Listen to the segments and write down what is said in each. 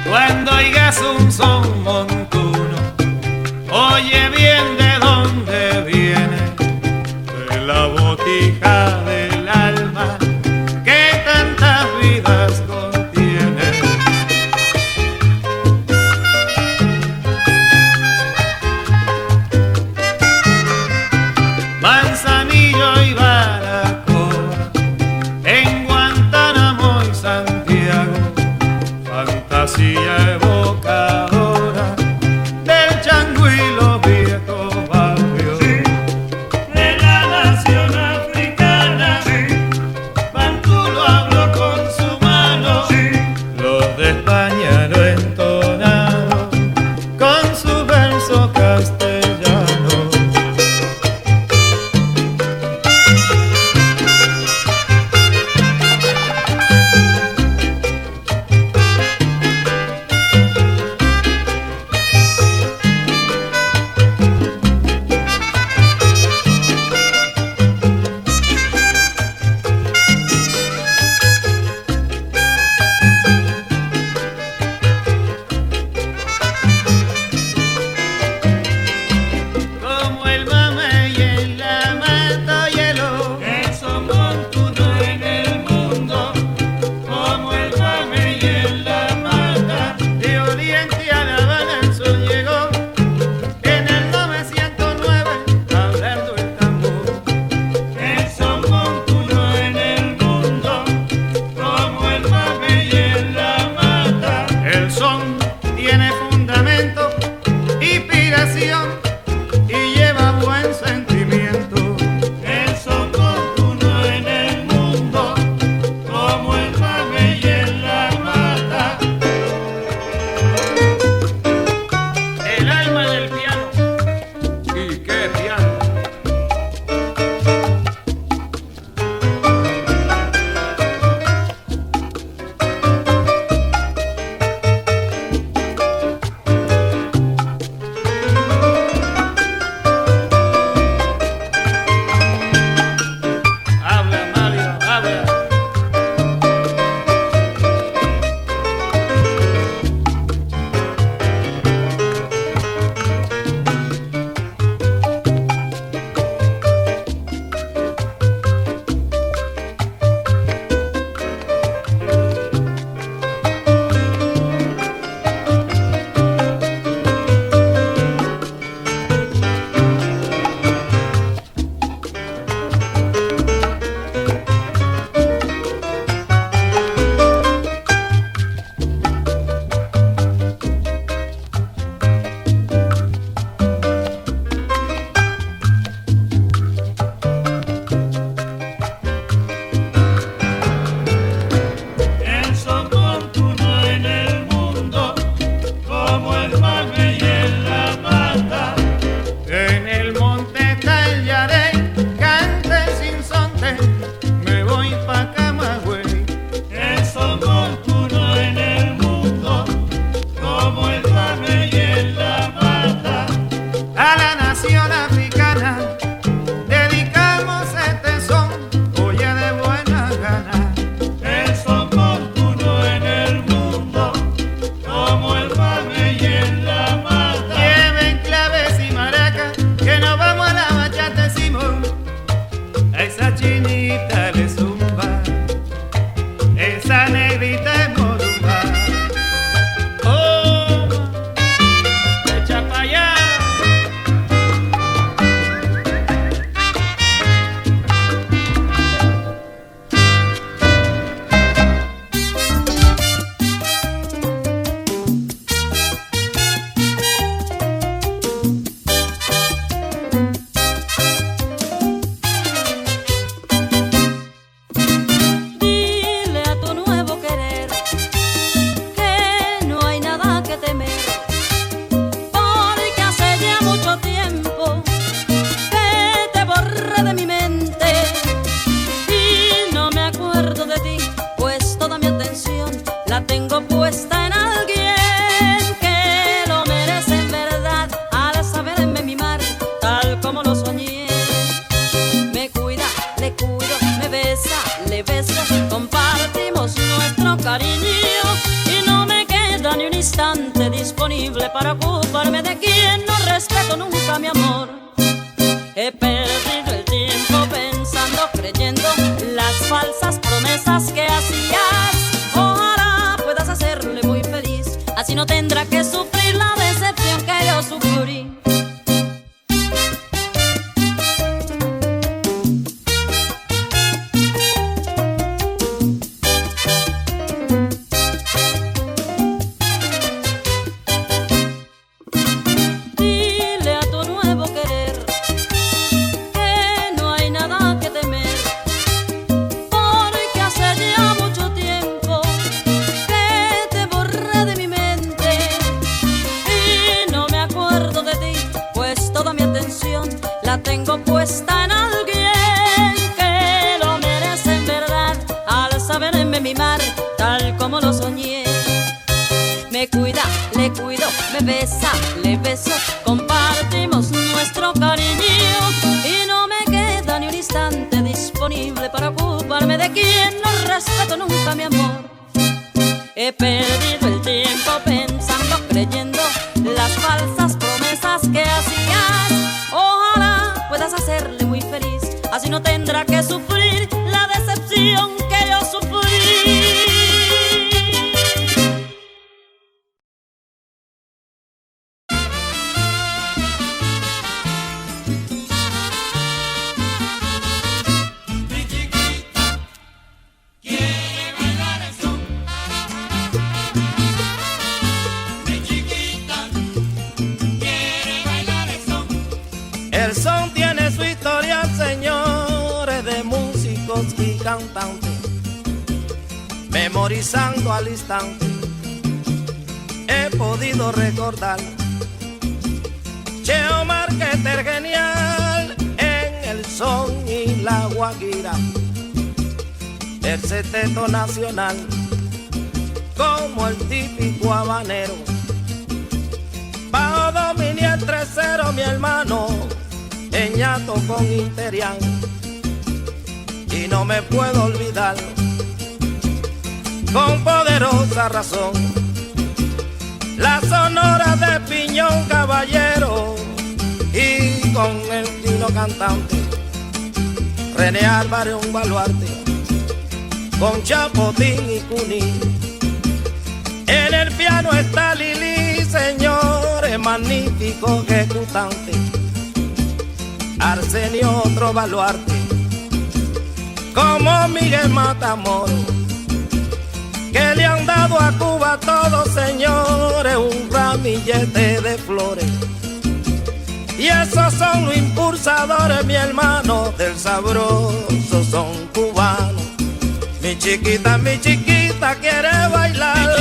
Cuando oigas un son montuno, oye bien de dónde viene, de la botija del alma que tantas vidas contiene. Manzanillo y Baracoa, en Guantánamo y Santiago, fantasía evocadora del chango y los viejos barrios. De la nación africana para ocuparme de quien no respeto nunca mi amor. He perdido el tiempo pensando, creyendo las falsas promesas que hacías. Ojalá puedas hacerle muy feliz, así no tendrá que sufrir la decepción que yo sufrí. La tengo puesta en alguien que lo merece en verdad, al saberme mimar tal como lo soñé. Me cuida, le cuido, me besa, le beso, compartimos nuestro cariño y no me queda ni un instante disponible para ocuparme de quien no respeto nunca mi amor. He perdido el tiempo pensando, creyendo las falsas promesas que hacías. Ojalá puedas hacerle muy feliz, así no tendrá que sufrir la decepción que yo sufrí. El son tiene su historia, señores, de músicos y cantantes, memorizando al instante. He podido recordar Cheo Marqueter genial en el son y la guajira, el seteto nacional como el típico habanero. Bajo dominio el 3-0 mi hermano, ñato con Interian, y no me puedo olvidar con poderosa razón la sonora de Piñón Caballero, y con el tino cantante René Álvarez un baluarte, con Chapotín y Cuní. En el piano está Lili, señores, magnífico ejecutante. Arsenio otro baluarte, como Miguel Matamoros, que le han dado a Cuba a todos, señores, un ramillete de flores. Y esos son los impulsadores, mi hermano, del sabroso son cubano. Mi chiquita quiere bailar.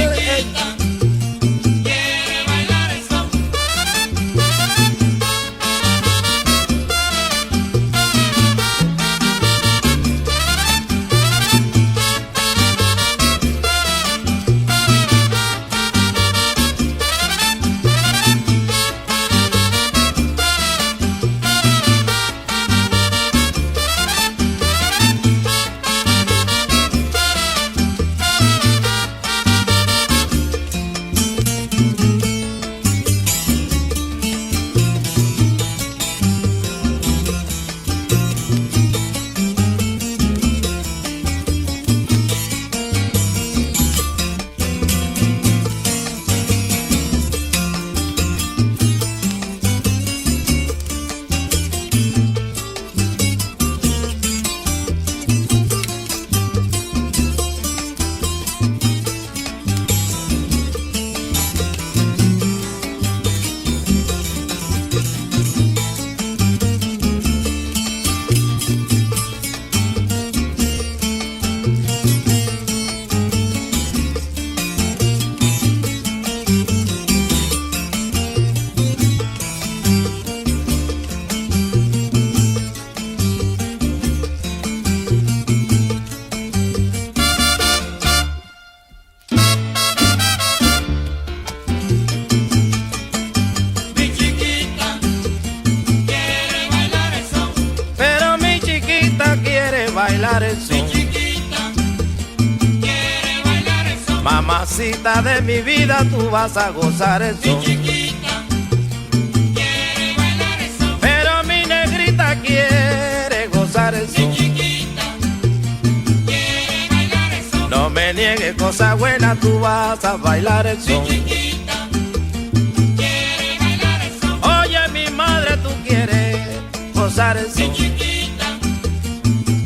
bailar el son. Mi chiquita quiere bailar el son. Mamacita de mi vida, tú vas a gozar el son. Mi chiquita niegue cosa buena, tú vas a bailar el son. Mi chiquita quiere bailar el son. Oye, mi madre, tú quieres gozar el Mi son. chiquita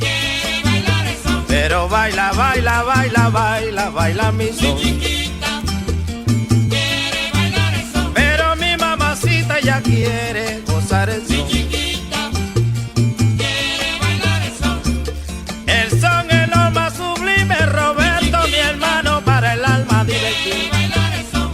quiere bailar el son. Pero baila, baila, baila, baila, baila mi Mi son. chiquita quiere bailar el son. Pero mi mamacita ya quiere gozar el Mi son. chiquita quiere bailar el son. El son es lo más sublime, Roberto, mi hermano, para el alma Quiere divertir. bailar el son.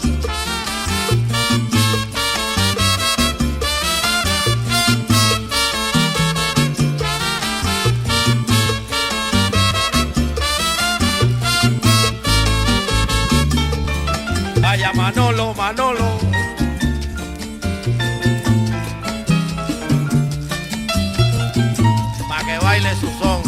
Vaya Manolo, Manolo. Pa' que baile su son.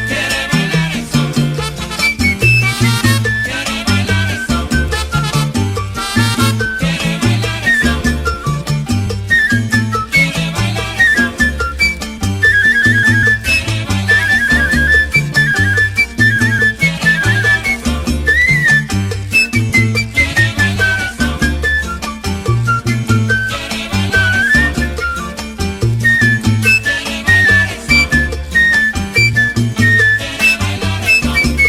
Quiere bailar el son. Quiere bailar el son. Quiere bailar el son. Quiere bailar el son. Quiere bailar el son. Quiere bailar el son. Quiere bailar el son. Quiere bailar el son.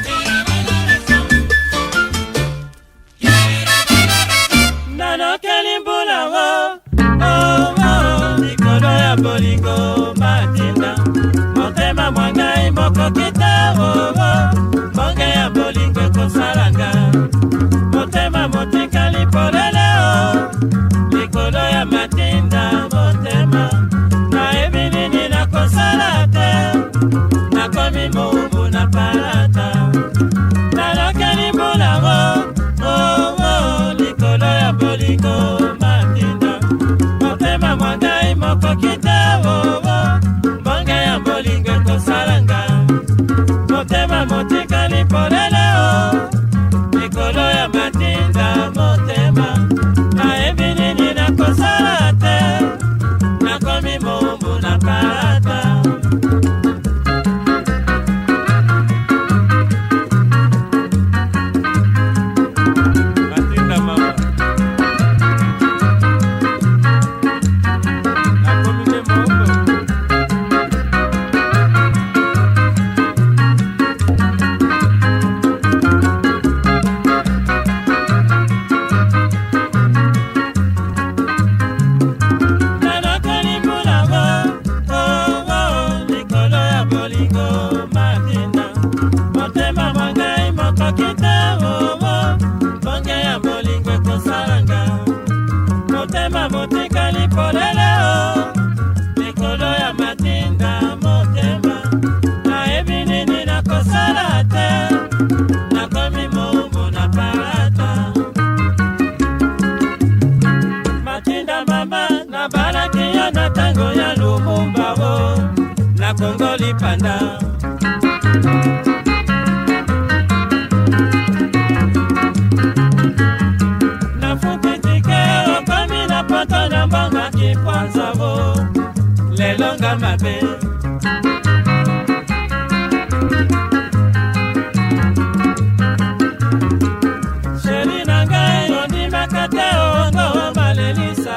Quiere bailar el son. Nano kelimbula wo, oh oh, likolo ya bolingo matinda. Motema mwangai moko kita wo wo, bonge ya bolingo kosalanga. Motema motika lipolele o, likolo ya matinda motema. Na ebinini na kosala te, nakomi moumbu na palata. Nano kelimbula wo, oh oh, likolo ya bolingo matinda. Motema mwangai moko kita wo wo, bonge ya bolingo kosalanga. Motema motika lipolele o, likolo ya matinda motema. Na ebinini na kosala te, nakomi moumbu na palata. Matinda mama. Nakomi ne moumbu. Kongo lipanda nafukitike okomi na poto na mbanga kipwanzavo lelonga mabe sheri na ngai ondimaka te ongo malelisa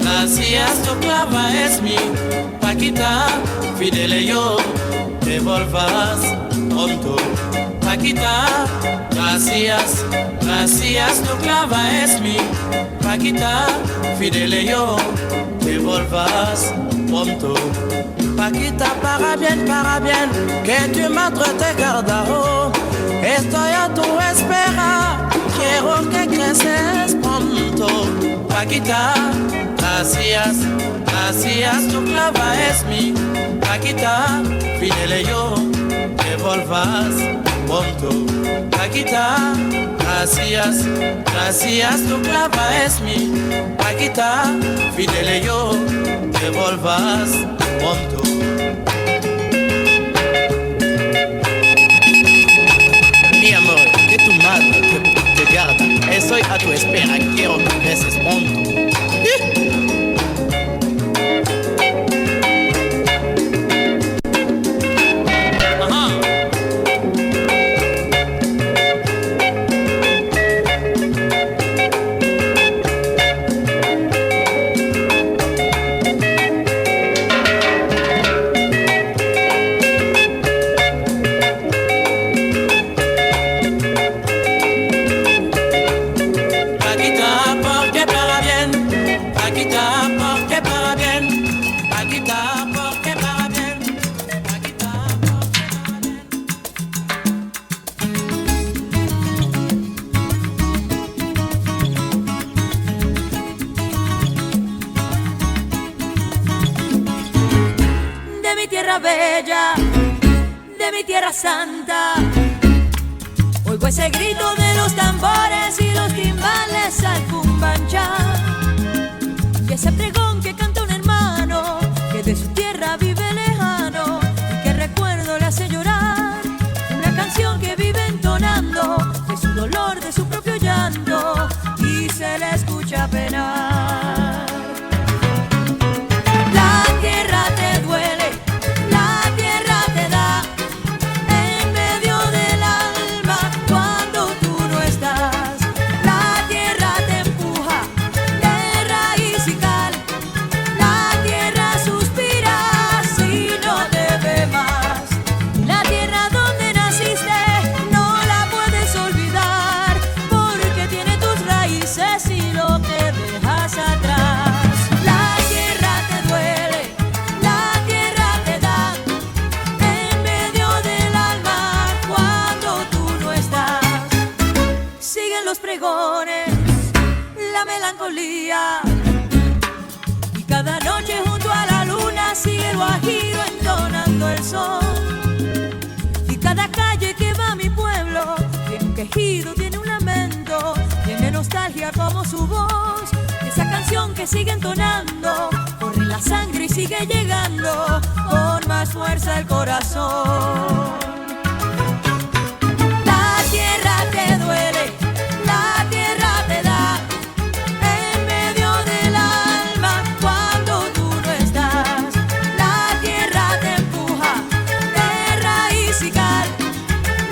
gracias, tu clava es mi Paquita, fidele yo, te volvas pronto. Paquita, gracias, gracias, tu clava es mi Paquita, fidele yo, te volvas pronto. Paquita, para bien, que tu madre te guardará. Estoy a tu espera, quiero que creces pronto. Paquita, gracias, gracias, tu clava es mi Paquita, fidele yo, te volvas pronto. Paquita, gracias, gracias, tu clava es mi Paquita, fidele yo, te volvas pronto. Mi amor, que tu madre te guarda, estoy a tu espera, quiero que creces pronto. Bella, de mi tierra santa, oigo ese grito de los tambores y los timbales al cumbancha, y ese pregón que canta un hermano que de su tierra vive lejano y que recuerdo le hace llorar, una canción que vive entonando de su dolor, de su propio llanto, y se le escucha penar. La tierra te duele, la melancolía, y cada noche junto a la luna sigue el guajiro entonando el sol, y cada calle que va a mi pueblo tiene un quejido, tiene un lamento, tiene nostalgia como su voz, esa canción que sigue entonando, corre la sangre y sigue llegando con más fuerza el corazón. La tierra te duele, la tierra te da en medio del alma cuando tú no estás. La tierra te empuja de raíz y cal.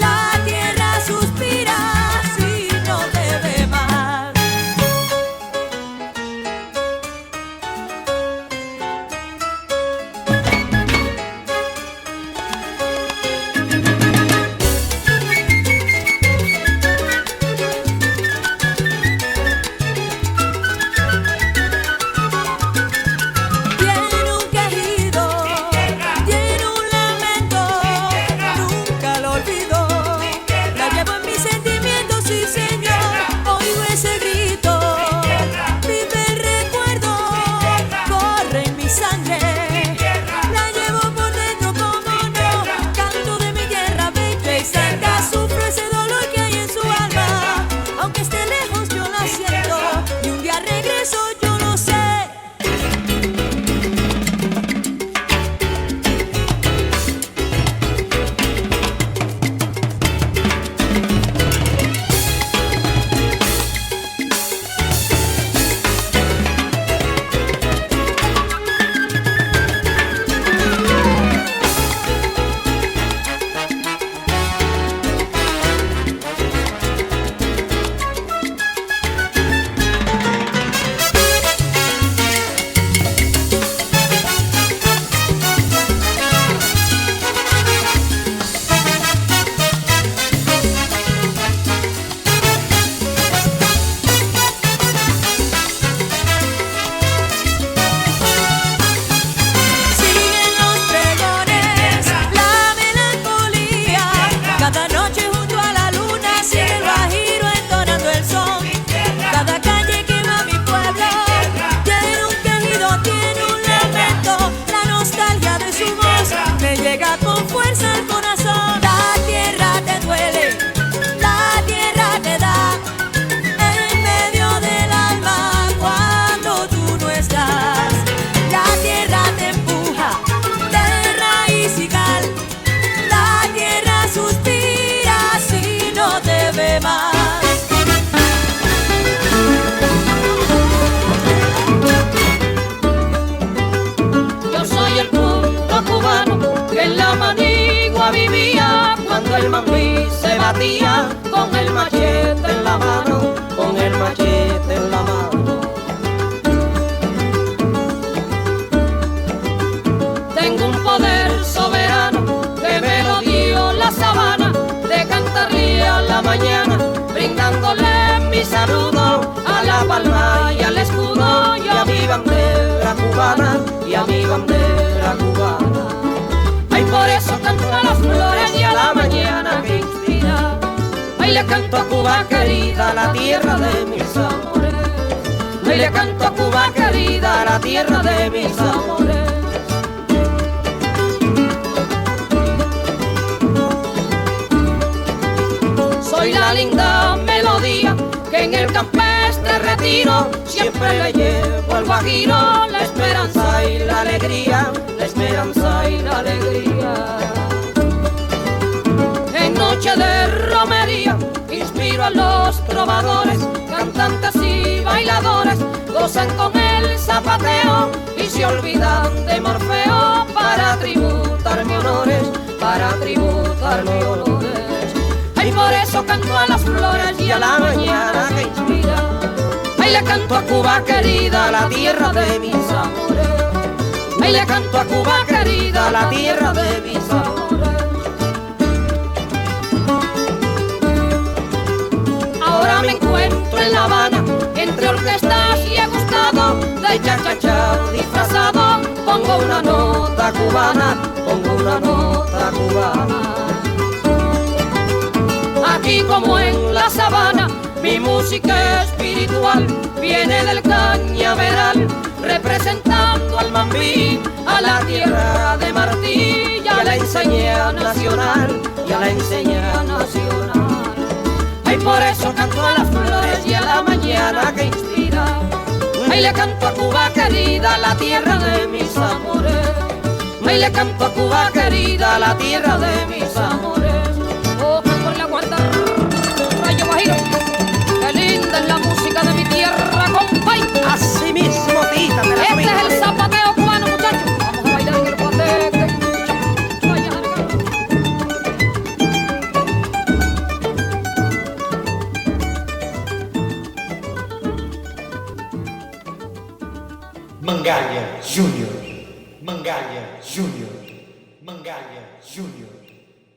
La tierra suspira si no te ve más. el mambí se batía con el machete en la mano, con el machete en la mano. Tengo un poder soberano que me lo dio la sabana, de cantarle a la mañana, brindándole mi saludo a la palma y al escudo, y a mi bandera cubana, y a mi bandera cubana. Ay, por eso canto a las flores y a la mañana que inspira. Ay, le canto a Cuba querida, la tierra de mis amores. Ay, le canto a Cuba querida, la tierra de mis amores. Soy la linda melodía que en el campestre retiro siempre le llevo al guajiro la esperanza y la alegría, la esperanza y la alegría. En noche de romería inspiro a los trovadores, cantantes y bailadores, gozan con el zapateo y se olvidan de Morfeo para tributarme honores, para tributarme honores. Ay, por eso canto a las flores y a la mañana que inspira. Ay, le canto a Cuba querida, la tierra de mis amores. Ay, le canto a Cuba querida, la tierra de mis amores. Ahora me encuentro en La Habana, entre orquestas y he gustado de cha-cha-cha disfrazado. Pongo una nota cubana, pongo una nota cubana. Aquí como en la sabana, mi música espiritual viene del cañaveral, representando al mambí, a la tierra de Martí, y a la enseña nacional, y a la enseña nacional. Ay, por eso canto a las flores y a la mañana que inspira. Ay, le canto a Cuba querida, la tierra de mis amores. Ay, le canto a Cuba querida, la tierra de mis amores. Rayo Guajiro, qué linda es la música de mi tierra, compay. Así mismo, tita, te la Este comí. es el zapateo cubano, muchachos. Vamos a bailar en el guateque. Vaya, Mangalha Júnior, Mangalha Júnior, Mangalha Júnior,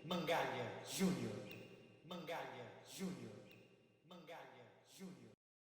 Mangalha Júnior.